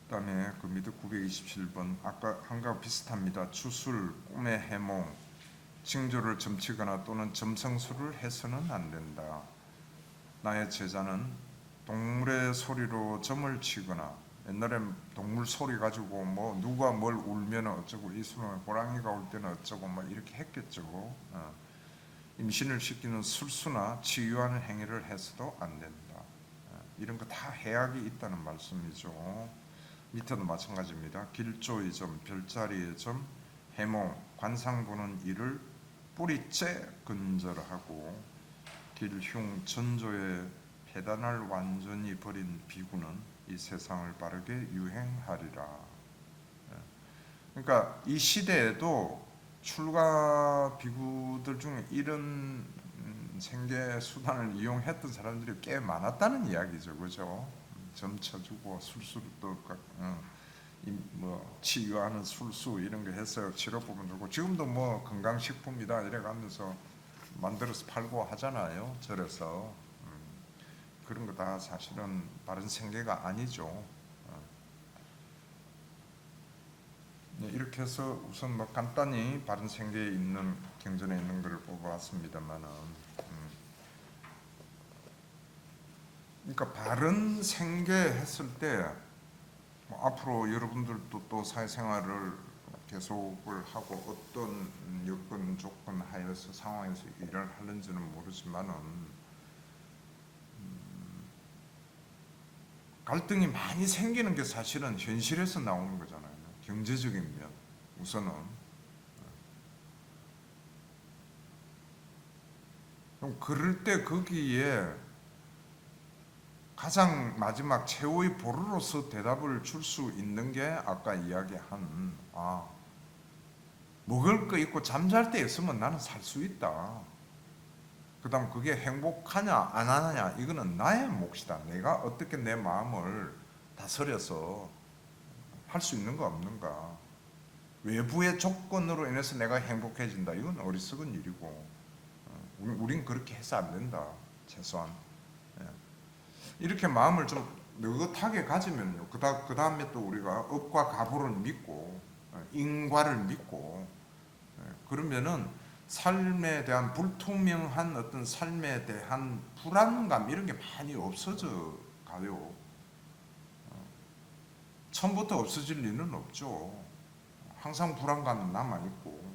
그다음에 그 미드 927번 아까 한 거 비슷합니다. 주술, 꿈의 해몽, 징조를 점치거나 또는 점성술을 해서는 안 된다. 나의 제자는 동물의 소리로 점을 치거나 옛날에 동물 소리 가지고 뭐 누가 뭘 울면 어쩌고 이 소리는 호랑이가 올 때는 어쩌고 막 이렇게 했겠죠. 임신을 시키는 술수나 치유하는 행위를 해서도 안 된다. 이런 거 다 해악이 있다는 말씀이죠. 밑에도 마찬가지입니다. 길조의 점, 별자리의 점, 해몽, 관상 보는 일을 뿌리째 근절하고 길흉, 전조의 폐단을 완전히 버린 비구는 이 세상을 빠르게 유행하리라. 그러니까 이 시대에도 출가 비구들 중에 이런 생계 수단을 이용했던 사람들이 꽤 많았다는 이야기죠, 그죠? 점 쳐주고 술수도 뭐 치유하는 술수 이런 거 해서 치료법은 주고 지금도 뭐 건강식품이다 이래가면서 만들어서 팔고 하잖아요. 절에서 그런 거 다 사실은 바른 생계가 아니죠. 이렇게 해서 우선 뭐 간단히 바른 생계에 있는 경전에 있는 것을 뽑아왔습니다만은, 그러니까 바른 생계 했을 때 뭐 앞으로 여러분들도 또 사회생활을 계속을 하고 어떤 여건 조건 하에서 상황에서 일을 하는지는 모르지만은 갈등이 많이 생기는 게 사실은 현실에서 나오는 거잖아요. 경제적인 면 우선은. 그럼 그럴 때 거기에 가장 마지막 최후의 보루로서 대답을 줄 수 있는 게 아까 이야기한 먹을 거 있고 잠잘 때 있으면 나는 살 수 있다. 그 다음 그게 행복하냐 안 하느냐 이거는 나의 몫이다. 내가 어떻게 내 마음을 다스려서 할 수 있는가 없는가. 외부의 조건으로 인해서 내가 행복해진다. 이건 어리석은 일이고 우린 그렇게 해서 안 된다. 최소한 이렇게 마음을 좀 느긋하게 가지면요. 그 다음에 또 우리가 업과 가보를 믿고 인과를 믿고 그러면은 삶에 대한 불투명한 어떤 삶에 대한 불안감 이런 게 많이 없어져 가요. 처음부터 없어질 리는 없죠. 항상 불안감은 남아있고.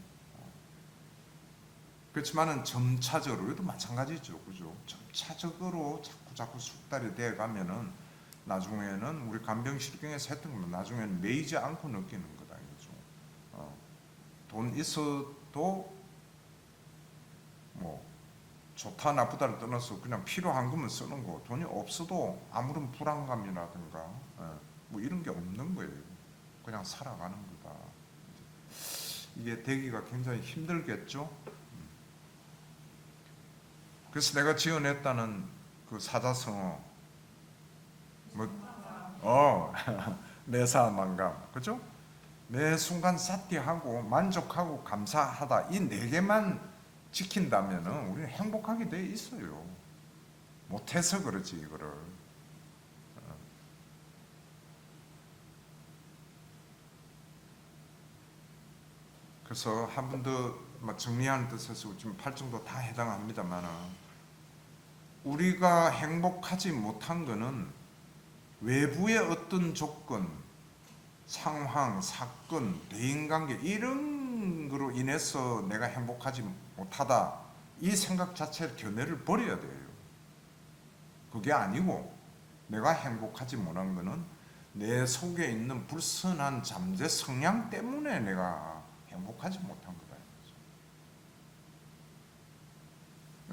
그렇지만은 점차적으로, 이것도 마찬가지죠. 그죠? 점차적으로 자꾸 숙달이 되어 가면은 나중에는 우리 간병실경에서 했던 거면 나중에는 매이지 않고 느끼는 거다. 이거죠. 돈 있어도 뭐 좋다 나쁘다를 떠나서 그냥 필요한 거면 쓰는 거, 돈이 없어도 아무런 불안감이라든가 뭐 이런 게 없는 거예요. 그냥 살아가는 거다. 이게 되기가 굉장히 힘들겠죠. 그래서 내가 지어냈다는 그 사자성어 내사만감, 그죠? 매 순간 사티하고 만족하고 감사하다 이 네 개만 지킨다면은 우리는 행복하게 돼 있어요. 못해서 그렇지 이거를. 그래서 한 번 더 정리하는 뜻에서 지금 8정도 다 해당합니다만은 우리가 행복하지 못한 거는 외부의 어떤 조건, 상황, 사건, 대인관계 이런 거로 인해서 내가 행복하지 못하다 이 생각 자체를 견해를 버려야 돼요. 그게 아니고 내가 행복하지 못한 거는 내 속에 있는 불선한 잠재 성향 때문에 내가 행복하지 못한 거다.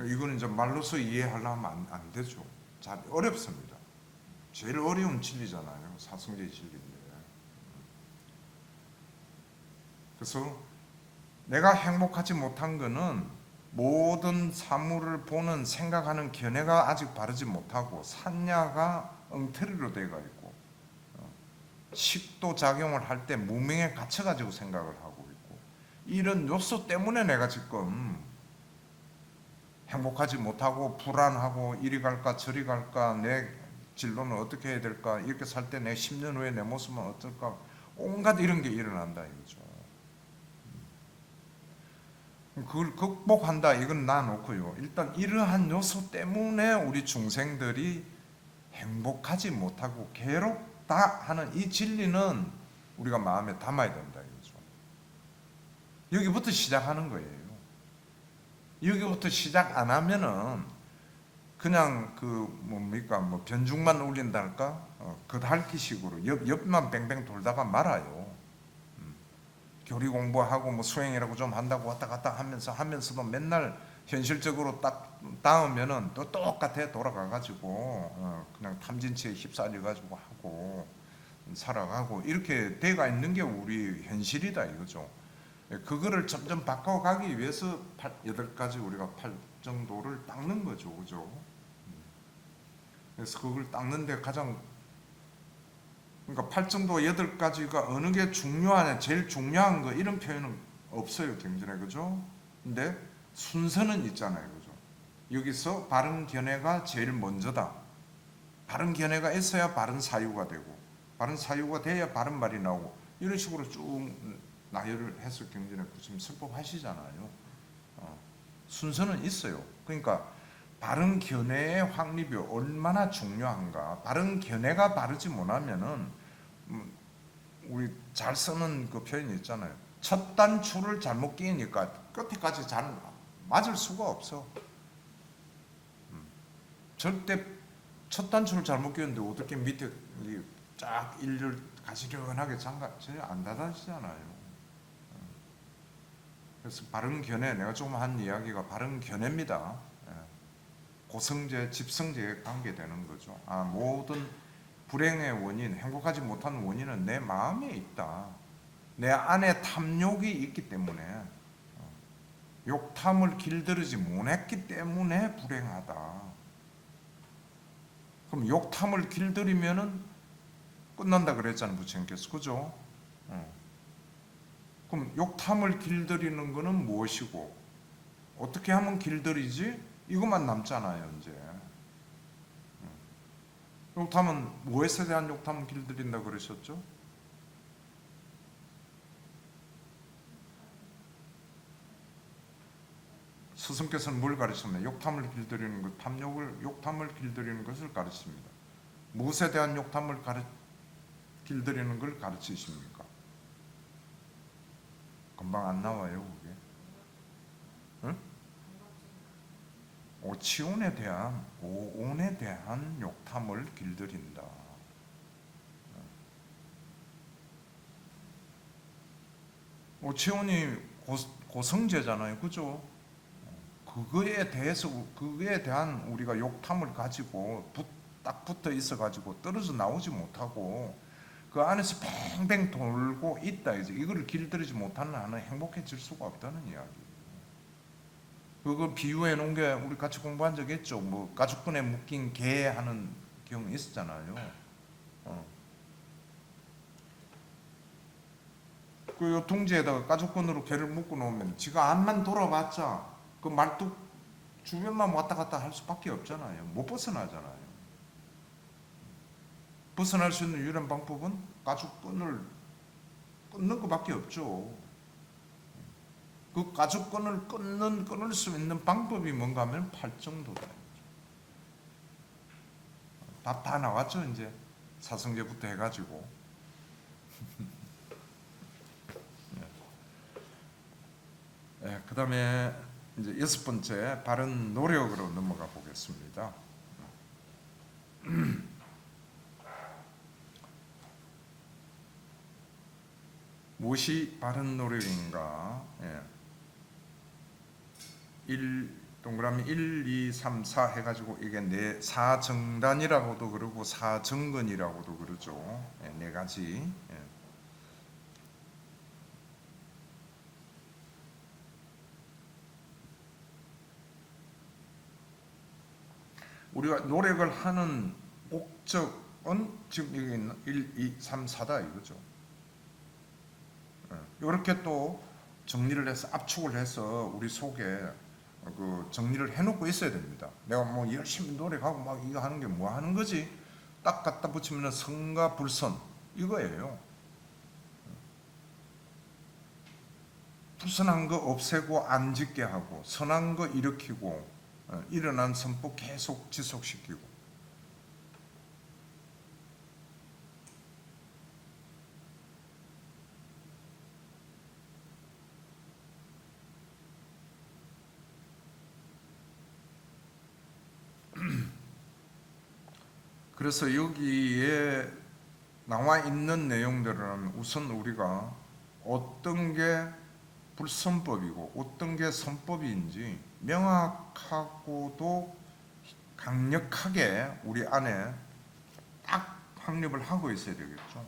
이거는 이제 말로서 이해하려면 안 되죠. 잘 어렵습니다. 제일 어려운 진리잖아요. 사성제의 진리인데. 그래서 내가 행복하지 못한 거는 모든 사물을 보는 생각하는 견해가 아직 바르지 못하고 산야가 엉터리로 되어 있고 식도 작용을 할 때 무명에 갇혀가지고 생각을 하고 있고 이런 요소 때문에 내가 지금 행복하지 못하고 불안하고 이리 갈까 저리 갈까 내 진로는 어떻게 해야 될까? 이렇게 살 때 내 10년 후에 내 모습은 어떨까? 온갖 이런 게 일어난다 이거죠. 그걸 극복한다 이건 놔놓고요. 일단 이러한 요소 때문에 우리 중생들이 행복하지 못하고 괴롭다 하는 이 진리는 우리가 마음에 담아야 된다 이거죠. 여기부터 시작하는 거예요. 여기부터 시작 안 하면은 그냥 그 뭡니까 뭐 변죽만 울린달까 겉핥기식으로 옆만 뱅뱅 돌다가 말아요. 교리 공부하고 뭐 수행이라고 좀 한다고 왔다 갔다 하면서도 맨날 현실적으로 딱 닿으면은 또 똑같아 돌아가가지고 그냥 탐진치에 휩싸려가지고 하고 살아가고 이렇게 돼가 있는 게 우리 현실이다 이거죠. 그거를 점점 바꿔가기 위해서 8가지 우리가 팔정도를 닦는 거죠, 그죠? 그래서 그걸 닦는데 가장 그러니까 팔정도 8가지가 어느 게 중요하냐, 제일 중요한 거 이런 표현은 없어요, 경전에 그죠? 근데 순서는 있잖아요, 그죠? 여기서 바른 견해가 제일 먼저다. 바른 견해가 있어야 바른 사유가 되고, 바른 사유가 돼야 바른 말이 나오고 이런 식으로 쭉 나열을 해서 경전에 지금 설법하시잖아요. 순서는 있어요. 그러니까 바른 견해의 확립이 얼마나 중요한가. 바른 견해가 바르지 못하면은 우리 잘 쓰는 그 표현이 있잖아요. 첫 단추를 잘못 끼니까 끝에까지 잘 맞을 수가 없어. 절대 첫 단추를 잘못 끼는데 어떻게 밑에 쫙 일렬 가시련하게 장갑 전혀 안 닫아지잖아요. 그래서 바른 견해, 내가 조금 한 이야기가 바른 견해입니다. 고성재, 집성재에 관계되는 거죠. 모든 불행의 원인, 행복하지 못하는 원인은 내 마음에 있다. 내 안에 탐욕이 있기 때문에, 욕탐을 길들이지 못했기 때문에 불행하다. 그럼 욕탐을 길들이면은 끝난다 그랬잖아요, 부처님께서. 그죠? 그럼 욕탐을 길들이는 것은 무엇이고 어떻게 하면 길들이지? 이것만 남잖아요 이제. 욕탐은 무엇에 대한 욕탐을 길들인다 그러셨죠? 스승께서는 뭘 가르쳤나요? 욕탐을 길들이는 것, 욕탐을 길들이는 것을 가르칩니다. 무엇에 대한 욕탐을 길들이는 걸 가르치십니까? 금방 안 나와요 그게. 응? 오치온에 대한 오온에 대한 욕탐을 길들인다. 오치온이 고성제잖아요, 그죠? 그거에 대한 우리가 욕탐을 가지고 딱 붙어 있어 가지고 떨어져 나오지 못하고 그 안에서 뱅뱅 돌고 있다 이제 이거를 길들이지 못하는 한은 행복해질 수가 없다는 이야기. 그거 비유해 놓은 게 우리 같이 공부한 적 있죠. 뭐 가죽끈에 묶인 개 하는 경우 있었잖아요. 그 둥지에다가 가죽끈으로 개를 묶어 놓으면 지가 앞만 돌아봤자 그 말뚝 주변만 왔다 갔다 할 수밖에 없잖아요. 못 벗어나잖아요. 벗어날 수 있는 유일한 방법은 가죽끈을 끊는 것밖에 없죠. 그 가죽끈을 끊을 수 있는 방법이 뭔가 하면 팔정도다. 답 다 나왔죠 이제 사성제부터 해가지고. 네, 그 다음에 이제 6번째 바른 노력으로 넘어가 보겠습니다. 무엇이 바른 노력인가? 동그라미 1, 2, 3, 4 해가지고 이게 사정단이라고도 그러고 사정근이라고도 그러죠. 4가지. 우리가 노력을 하는 목적은 지금 여기 있는 1, 2, 3, 4다 이거죠. 이렇게 또 정리를 해서 압축을 해서 우리 속에 그 정리를 해놓고 있어야 됩니다. 내가 뭐 열심히 노력하고 막 이거 하는 게 뭐 하는 거지? 딱 갖다 붙이면 선과 불선 이거예요. 불선한 거 없애고 안 짓게 하고 선한 거 일으키고 일어난 선법 계속 지속시키고. 그래서 여기에 나와 있는 내용들은 우선 우리가 어떤 게 불선법이고 어떤 게 선법인지 명확하고도 강력하게 우리 안에 딱 확립을 하고 있어야 되겠죠.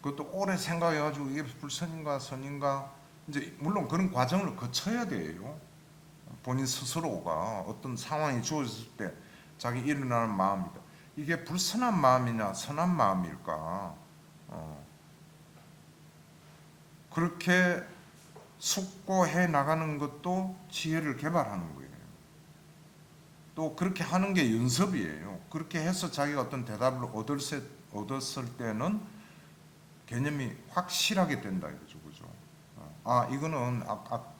그것도 오래 생각해가지고 이게 불선인가 선인가 이제 물론 그런 과정을 거쳐야 돼요. 본인 스스로가 어떤 상황이 주어졌을 때 자기 일어나는 마음이다. 이게 불선한 마음이냐 선한 마음일까? 그렇게 숙고해 나가는 것도 지혜를 개발하는 거예요. 또 그렇게 하는 게 연습이에요. 그렇게 해서 자기가 어떤 대답을 얻었을 때는 개념이 확실하게 된다 이거죠, 그죠? 아 이거는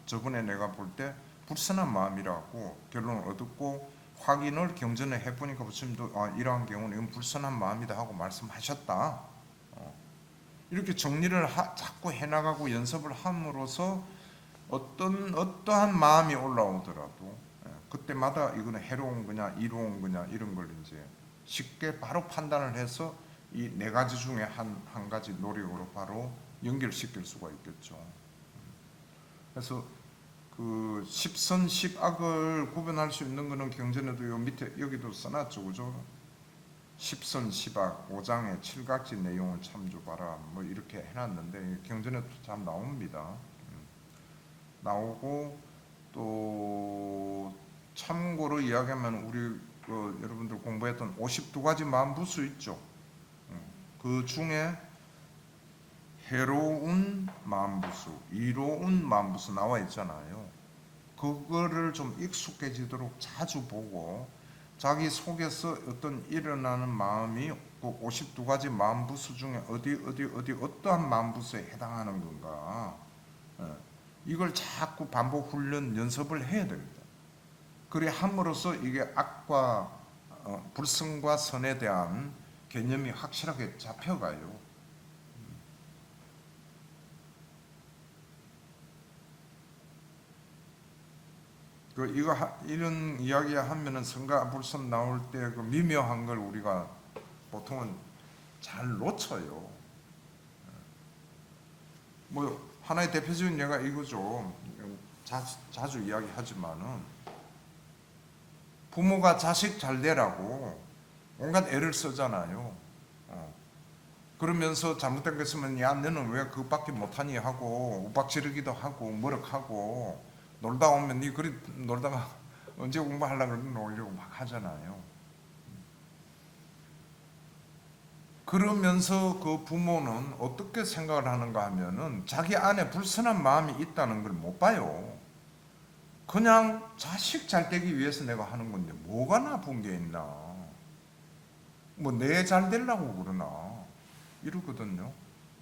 저번에 내가 볼 때 불선한 마음이라고 결론을 얻었고 확인을 경전에 해보니까 부처님도 이러한 경우는 이건 불선한 마음이다 하고 말씀하셨다. 이렇게 정리를 자꾸 해나가고 연습을 함으로써 어떠한 마음이 올라오더라도 그때마다 이거는 해로운 거냐 이로운 거냐 이런 걸 이제 쉽게 바로 판단을 해서 이 네 가지 중에 한 가지 노력으로 바로 연결시킬 수가 있겠죠. 그래서 그 십선 십악을 구분할 수 있는 거는 경전에도 요 밑에 여기도 써놨죠, 그죠? 십선 십악 5장의 칠각지 내용을 참조봐라 뭐 이렇게 해놨는데 경전에도 참 나옵니다. 나오고 또 참고로 이야기하면 우리 여러분들 공부했던 52가지 마음부수 있죠. 그 중에 해로운 마음부수, 이로운 마음부수 나와 있잖아요. 그거를 좀 익숙해지도록 자주 보고 자기 속에서 어떤 일어나는 마음이 그 52가지 마음부수 중에 어떠한 마음부수에 해당하는 건가, 이걸 자꾸 반복 훈련 연습을 해야 됩니다. 그래 함으로써 이게 악과 불성과 선에 대한 개념이 확실하게 잡혀가요. 이런 이야기 하면은 선과 불선 나올 때 그 미묘한 걸 우리가 보통은 잘 놓쳐요. 뭐 하나의 대표적인 예가 이거죠. 자주 이야기하지만은 부모가 자식 잘 되라고 온갖 애를 쓰잖아요. 그러면서 잘못된 거 있으면 야 너는 왜 그것밖에 못하니 하고 윽박지르기도 하고 머럭하고 놀다 오면 니 그리 놀다가 언제 공부하려고 놀려고 막 하잖아요. 그러면서 그 부모는 어떻게 생각을 하는가 하면은 자기 안에 불선한 마음이 있다는 걸 못 봐요. 그냥 자식 잘 되기 위해서 내가 하는 건데 뭐가 나쁜 게 있나, 뭐 내 잘 되려고 그러나 이러거든요.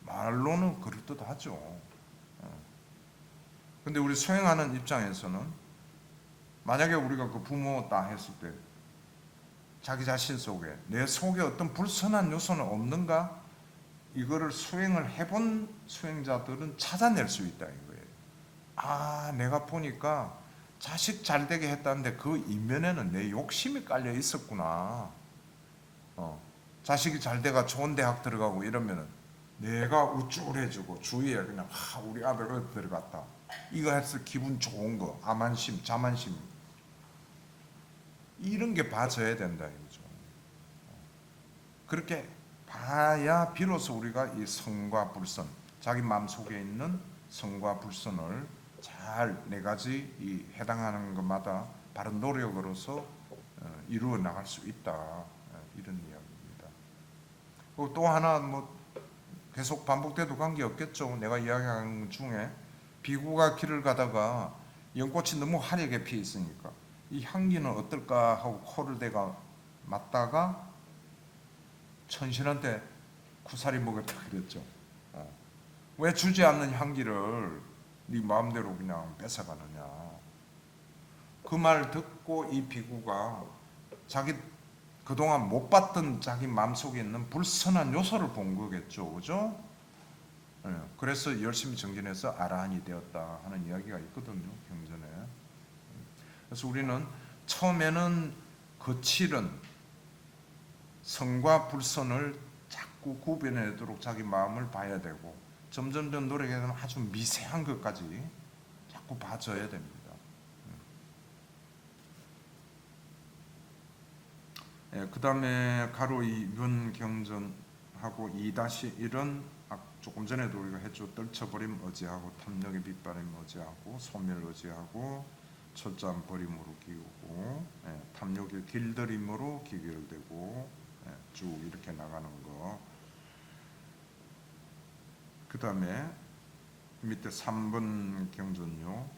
말로는 그럴듯하죠. 근데 우리 수행하는 입장에서는 만약에 우리가 그 부모다 했을 때 자기 자신 속에 내 속에 어떤 불선한 요소는 없는가, 이거를 수행을 해본 수행자들은 찾아낼 수 있다 이거예요. 아 내가 보니까 자식 잘 되게 했다는데 그 이면에는 내 욕심이 깔려 있었구나. 자식이 잘 돼가 좋은 대학 들어가고 이러면은 내가 우쭐해지고 주위에 그냥 우리 아들 어디 들어갔다 이거 해서 기분 좋은 거, 암안심 자만심 이런 게 봐져야 된다 이거죠. 그렇게 봐야 비로소 우리가 이 성과 불선, 자기 마음속에 있는 성과 불선을 잘 네 가지 이 해당하는 것마다 바른 노력으로서 이루어 나갈 수 있다, 이런 이야기입니다. 그리고 또 하나 뭐 계속 반복돼도 관계없겠죠. 내가 이야기한 것 중에 비구가 길을 가다가 연꽃이 너무 화려하게 피어 있으니까 이 향기는 어떨까 하고 코를 대가 맡다가 천신한테 쿠사리 먹었다 그랬죠. 왜 주지 않는 향기를 네 마음대로 그냥 뺏어가느냐. 그 말 듣고 이 비구가 자기 그동안 못 봤던 자기 마음속에 있는 불선한 요소를 본 거겠죠. 그죠? 그래서 열심히 정진해서 아라한이 되었다 하는 이야기가 있거든요. 경전에. 그래서 우리는 처음에는 거칠은 선과 불선을 자꾸 구별해내도록 자기 마음을 봐야 되고 점점점 노력해서는 아주 미세한 것까지 자꾸 봐줘야 됩니다. 그 다음에 가로 2분 경전하고 2-1은 조금 전에도 우리가 했죠. 떨쳐버림 어지하고 탐욕의 빗바람 어지하고 소멸 어지하고 철저한 버림으로 기우고 탐욕의 길들임으로 기결되고 쭉 이렇게 나가는 거. 그 다음에 밑에 3번 경전요.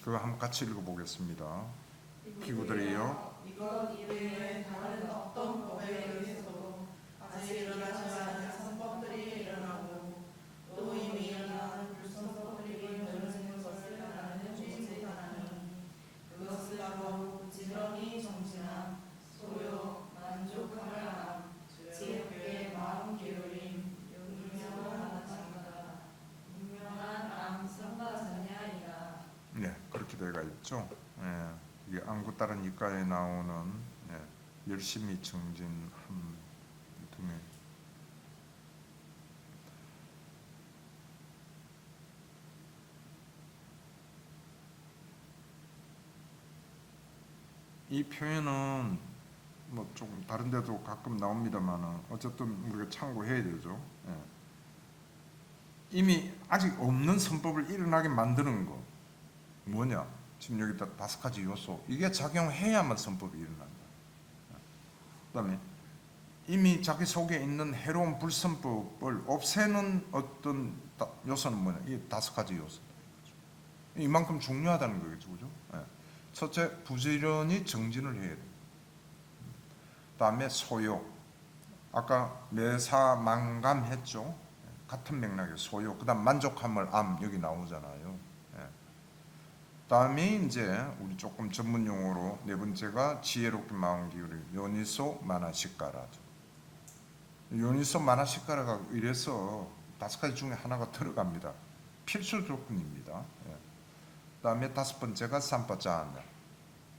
그거 한번 같이 읽어보겠습니다. 기구들이요, 이것 이외에 다른 어떤 법에 의해서도 아직 일어나지 않은 선법들이 일어나고 또 이미 일어난 불선법들이 모르는 것을 아는 존재하나니 그것은 바로 부지런히 정진함, 소요, 만족함을 함, 지혜롭게 마음 기울임, 용맹하는 장가다, 분명한 암 성가자냐이다. 네, 그렇게 되어 있죠. 이게 안구 따른 입가에 나오는 열심히 정진함 등의 이 표현은 뭐 조금 다른 데도 가끔 나옵니다만은 어쨌든 우리가 참고해야 되죠. 이미 아직 없는 선법을 일어나게 만드는 거 뭐냐? 지금 여기다 5가지 요소 이게 작용해야만 선법이 일어난다. 그다음에 이미 자기 속에 있는 해로운 불선법을 없애는 어떤 요소는 뭐냐? 이 5가지 요소. 이만큼 중요하다는 거겠죠, 그죠? 첫째, 부지런히 정진을 해야 돼. 그다음에 소요. 아까 매사망감 했죠. 같은 맥락의 소요. 그다음 만족함을 암 여기 나오잖아요. 다음에 이제 우리 조금 전문 용어로 네 번째가 지혜롭게 마음 기울임 요니소 마나시카라죠. 요니소 마나시카라가 이래서 5가지 중에 하나가 들어갑니다. 필수 조건입니다. 다음에 5번째가 삼빠짜냐.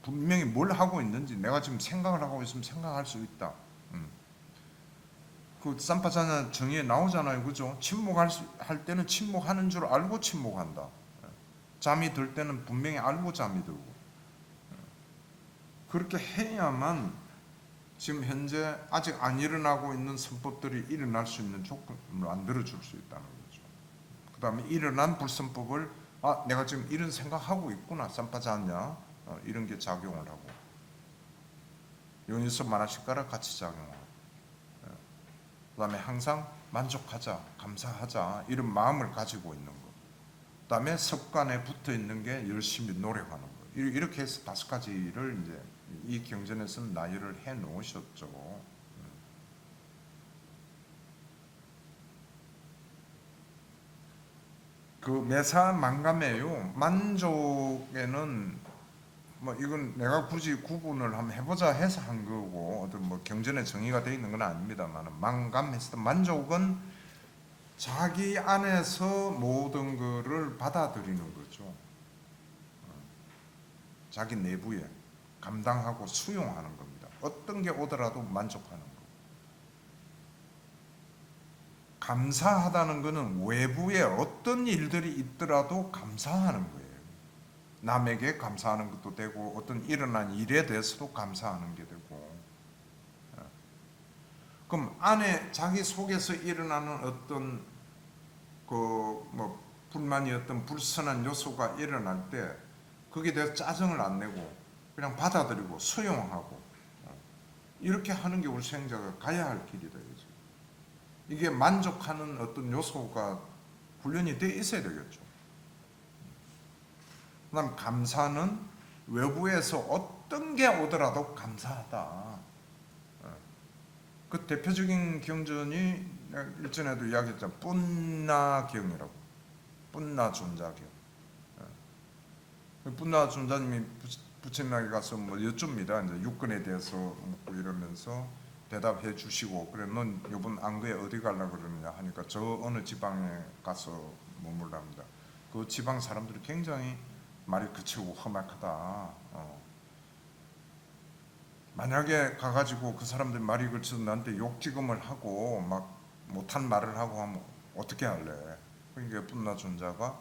분명히 뭘 하고 있는지 내가 지금 생각을 하고 있으면 생각할 수 있다. 그 삼빠짜냐 정의에 나오잖아요, 그죠? 침묵할 때는 침묵하는 줄 알고 침묵한다. 잠이 들 때는 분명히 알고 잠이 들고 그렇게 해야만 지금 현재 아직 안 일어나고 있는 선법들이 일어날 수 있는 조건을 만들어줄 수 있다는 거죠. 그 다음에 일어난 불선법을 내가 지금 이런 생각하고 있구나 쌈빠지 않냐 이런 게 작용을 하고 요니소 마나시카라 같이 작용하고 그 다음에 항상 만족하자 감사하자 이런 마음을 가지고 있는 거. 그 다음에 습관에 붙어 있는 게 열심히 노력하는 거. 이렇게 해서 5가지를 이제 이 경전에서는 나열을 해 놓으셨죠. 그 매사 만감에요. 만족에는 뭐 이건 내가 굳이 구분을 한번 해보자 해서 한 거고 어떤 뭐 경전에 정의가 되어 있는 건 아닙니다만 만감했을 때 만족은 자기 안에서 모든 것을 받아들이는 거죠. 자기 내부에 감당하고 수용하는 겁니다. 어떤 게 오더라도 만족하는 거. 감사하다는 것은 외부에 어떤 일들이 있더라도 감사하는 거예요. 남에게 감사하는 것도 되고 어떤 일어난 일에 대해서도 감사하는 게 되고. 그럼 안에 자기 속에서 일어나는 어떤 불만이 어떤 불선한 요소가 일어날 때 거기에 대해서 짜증을 안 내고 그냥 받아들이고 수용하고 이렇게 하는 게 우리 수행자가 가야 할 길이다. 이게 만족하는 어떤 요소가 훈련이 되어 있어야 되겠죠. 그다음 감사는 외부에서 어떤 게 오더라도 감사하다. 그 대표적인 경전이 내가 일전에도 이야기했잖아. 뿐나경이라고. 뿐나 존자경. 뿐나 존자님이 부처님에게 가서 뭐 여쭙니다. 이제 육근에 대해서 묻고 이러면서 대답해 주시고, 그래 넌 이번 안거에 어디 가려고 그러느냐 하니까 저 어느 지방에 가서 머물랍니다. 그 지방 사람들이 굉장히 말이 거칠고 험악하다. 만약에 가가지고 그 사람들 말이 거쳐서 나한테 욕지금을 하고 막 못한 말을 하고 하면 어떻게 할래? 그러니까 뿐나 존자가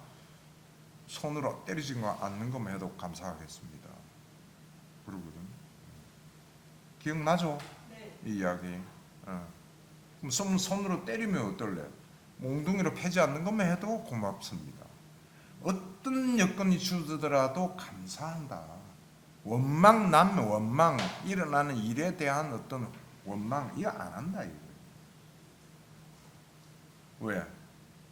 손으로 때리지 않는 것만 해도 감사하겠습니다. 그러거든. 기억나죠? 네. 이 이야기. 그럼 손으로 때리면 어떨래? 몽둥이로 패지 않는 것만 해도 고맙습니다. 어떤 여건이 주더라도 감사한다. 원망 남 원망 일어나는 일에 대한 어떤 원망 이거 안 한다 이거. 왜?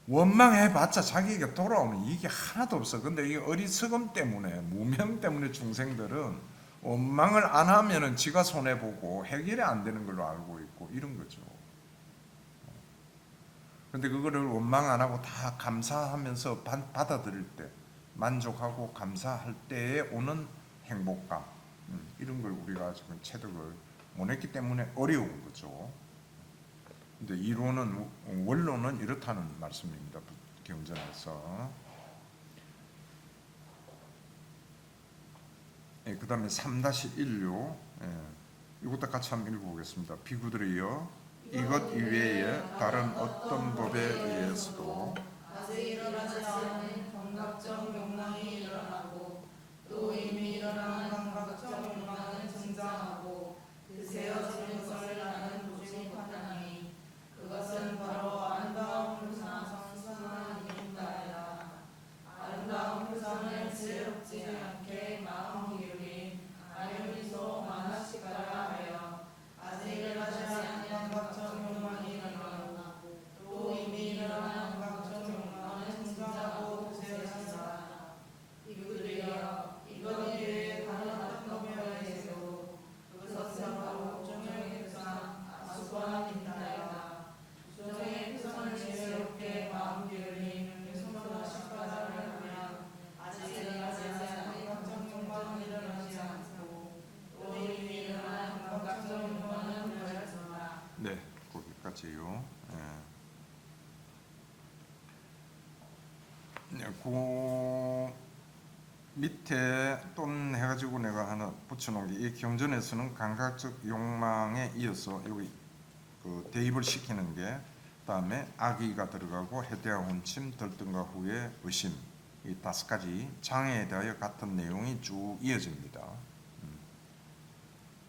원망해봤자 자기에게 돌아오는 이익이 하나도 없어. 근데 이 어리석음 때문에 무명 때문에 중생들은 원망을 안 하면은 지가 손해 보고 해결이 안 되는 걸로 알고 있고 이런 거죠. 근데 그거를 원망 안 하고 다 감사하면서 받아들일 때 만족하고 감사할 때에 오는 행복감, 이런 걸 우리가 지금 체득을 못했기 때문에 어려운 거죠. 근데 이론은 원론은 이렇다는 말씀입니다. 경전에서. 그 다음에 3-1요. 이것도 같이 한번 읽어보겠습니다. 비구들이여 이것 이외에 다른 어떤 법에 의해서도 아직 일어나지 않은 감각적 욕망이 일어나고 또 이미 일어난 감각적 욕망은 증장하고 드세어지는 것을 나는 보지 못하나니 그것은 바로 아름다운 표상 선수한 이름다이다. 아름다운 표상을 지혜롭지 않게 마음 기울인 아유미소 만화시가라 하여 아직 일어나지 않은 감각적 욕망이 일어나고 또 이미 일어난 감각적 욕망은 증장하고 드세어지다. 이들이여 이것 이외에 다른 어떤 법에 의해서도 그것은 바로 부정의 표상 아수관 인다이다. 부정의 표상을 지혜롭게 마음 기울인 유성소나 식가자를 하면 아직 일어나지 않은 감각적 욕망은 일어나지 않고 또 이미 일어난 감각적 욕망은 되어지다. 네, 거기까지요. 그 밑에 돈 해가지고 내가 하나 붙여놓은 게 이 경전에서는 감각적 욕망에 이어서 여기 그 대입을 시키는 게 다음에 악의가 들어가고 해대와 혼침, 들뜬과 후에 의심, 이 5가지 장애에 대하여 같은 내용이 쭉 이어집니다.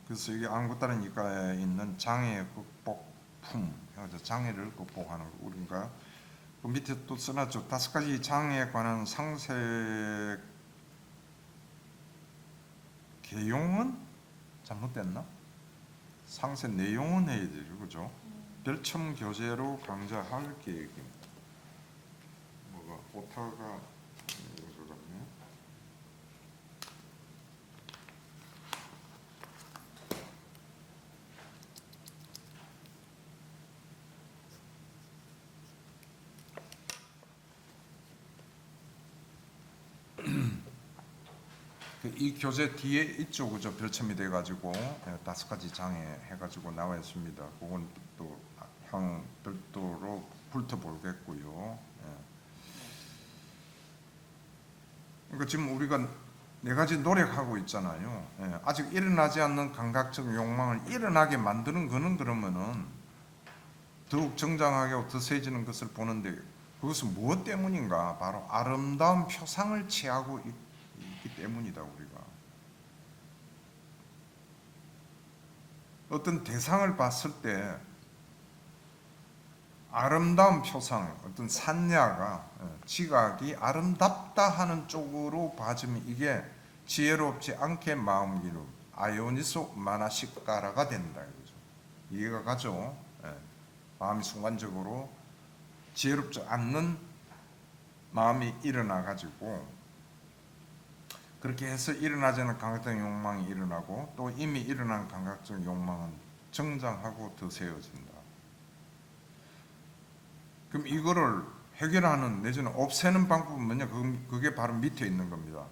그래서 이게 안구따른 이가에 있는 장애 극복품, 장애를 극복하는 거. 우리가 그 밑에 또 써놨죠. 5가지 장애에 관한 상세 개용은 잘못됐나? 상세 내용은 해야 되죠, 그죠? 별첨 교재로 강좌할 계획입니다. 뭐가 오타가 이거 같네. 이 교재 뒤에 있죠, 그죠? 별첨이 돼가지고 5가지 장애 해가지고 나와 있습니다. 그건 또 향 별도로 훑어보겠고요. 그러니까 지금 우리가 4가지 노력하고 있잖아요. 아직 일어나지 않는 감각적 욕망을 일어나게 만드는 거는 그러면은 더욱 정장하게 더 세지는 것을 보는데 그것은 무엇 때문인가? 바로 아름다운 표상을 취하고 있기 때문이다. 우리가 어떤 대상을 봤을 때 아름다운 표상, 어떤 산야가 지각이 아름답다 하는 쪽으로 봐주면 이게 지혜롭지 않게 마음 기름 아요니소 마나시까라가 된다 이거죠. 이해가 가죠? 마음이 순간적으로 지혜롭지 않는 마음이 일어나 가지고 그렇게 해서 일어나지 않은 감각적 욕망이 일어나고 또 이미 일어난 감각적 욕망은 정장하고 더 세워진다. 그럼 이거를 해결하는 내지는 없애는 방법은 뭐냐? 그게 바로 밑에 있는 겁니다.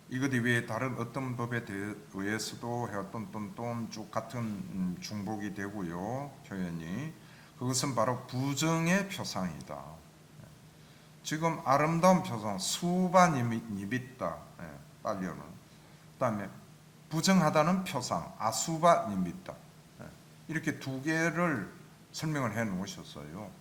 이것 이외에 다른 어떤 법에 의해서도 해왔던 쭉 같은 중복이 되고요. 표현이. 그것은 바로 부정의 표상이다. 지금 아름다운 표상, 수바니미tta, 빨리어는. 그 다음에 부정하다는 표상, 아수바니미tta. 이렇게 두 개를 설명을 해 놓으셨어요.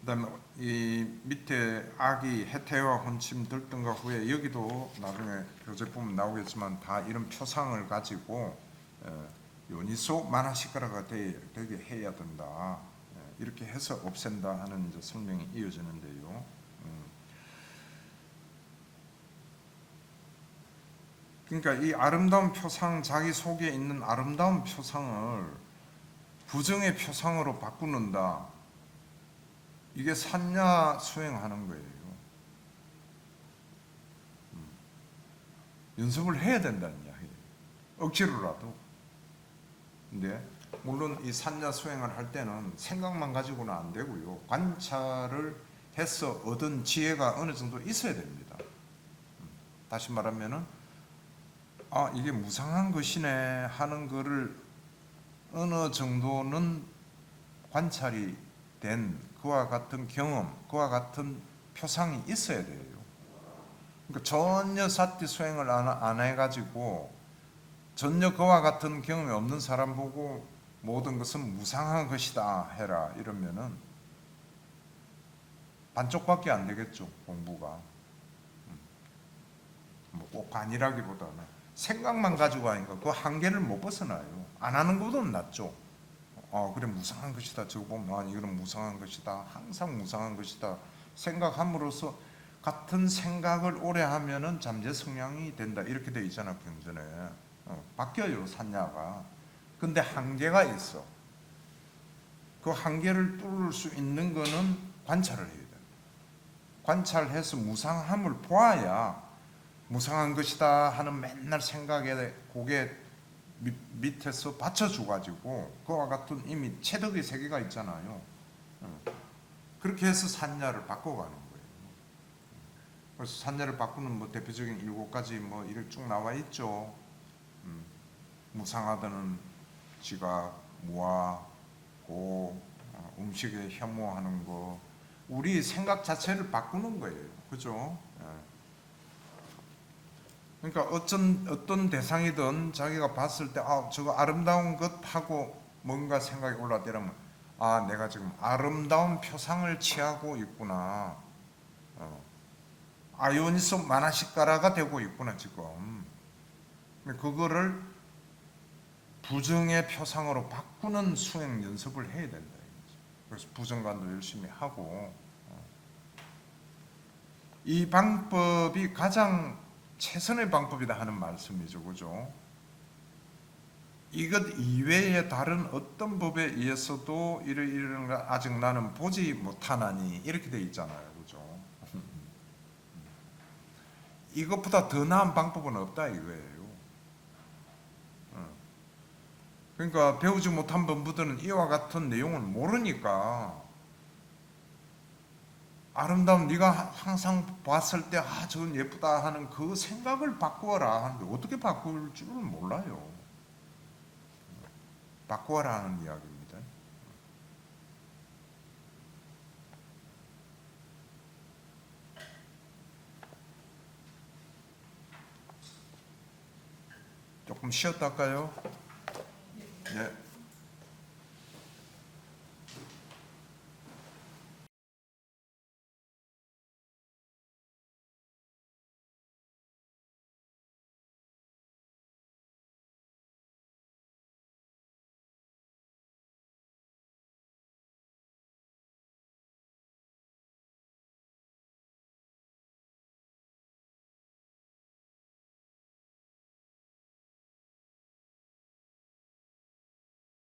그다음에 이 밑에 악이 해태와 혼침 들뜬가 후에 여기도 나중에 교재 보면 나오겠지만 다 이런 표상을 가지고 요니소 마나시카라가 되게 해야 된다. 이렇게 해서 없앤다 하는 이제 설명이 이어지는데요. 그러니까 이 아름다운 표상, 자기 속에 있는 아름다운 표상을 부정의 표상으로 바꾸는다. 이게 산야 수행하는 거예요. 연습을 해야 된다는 이야기예요. 억지로라도. 근데 물론 이 산야 수행을 할 때는 생각만 가지고는 안 되고요. 관찰을 해서 얻은 지혜가 어느 정도 있어야 됩니다. 다시 말하면은 이게 무상한 것이네 하는 거를 어느 정도는 관찰이 된 그와 같은 경험, 그와 같은 표상이 있어야 돼요. 그러니까 전혀 사티 수행을 안 해가지고 전혀 그와 같은 경험이 없는 사람 보고 모든 것은 무상한 것이다 해라 이러면은 반쪽밖에 안 되겠죠, 공부가. 꼭 아니라기보다는 생각만 가지고 하니까 그 한계를 못 벗어나요. 안 하는 것보다는 낫죠. 그래 무상한 것이다. 저거 보면 이거는 무상한 것이다. 항상 무상한 것이다. 생각함으로써 같은 생각을 오래 하면은 잠재 성향이 된다. 이렇게 돼 있잖아 경전에. 바뀌어요 산야가. 근데 한계가 있어. 그 한계를 뚫을 수 있는 거는 관찰을 해야 돼. 관찰해서 무상함을 보아야 무상한 것이다 하는 맨날 생각에 고개 밑에서 받쳐줘가지고 그와 같은 이미 체득의 세계가 있잖아요. 그렇게 해서 산야를 바꿔가는 거예요. 그래서 산야를 바꾸는 뭐 대표적인 7가지 뭐 이렇게 쭉 나와 있죠. 무상하다는 지각, 무아, 고, 음식에 혐오하는 거, 우리 생각 자체를 바꾸는 거예요. 그죠? 그러니까 어떤 대상이든 자기가 봤을 때 저거 아름다운 것 하고 뭔가 생각이 올라오면 내가 지금 아름다운 표상을 취하고 있구나. 아요니소 마나시카라가 되고 있구나 지금. 그거를 부정의 표상으로 바꾸는 수행 연습을 해야 된다. 그래서 부정관도 열심히 하고 이 방법이 가장 최선의 방법이다 하는 말씀이죠. 그죠? 이것 이외에 다른 어떤 법에 의해서도 이런 거 아직 나는 보지 못하나니 이렇게 돼 있잖아요. 그죠? 이것보다 더 나은 방법은 없다 이거예요. 그러니까 배우지 못한 범부들은 이와 같은 내용을 모르니까 아름다운 네가 항상 봤을 때 저건 예쁘다 하는 그 생각을 바꾸어라 하는데 어떻게 바꿀 줄은 몰라요. 바꾸어라 하는 이야기입니다. 조금 쉬었다 할까요? 네.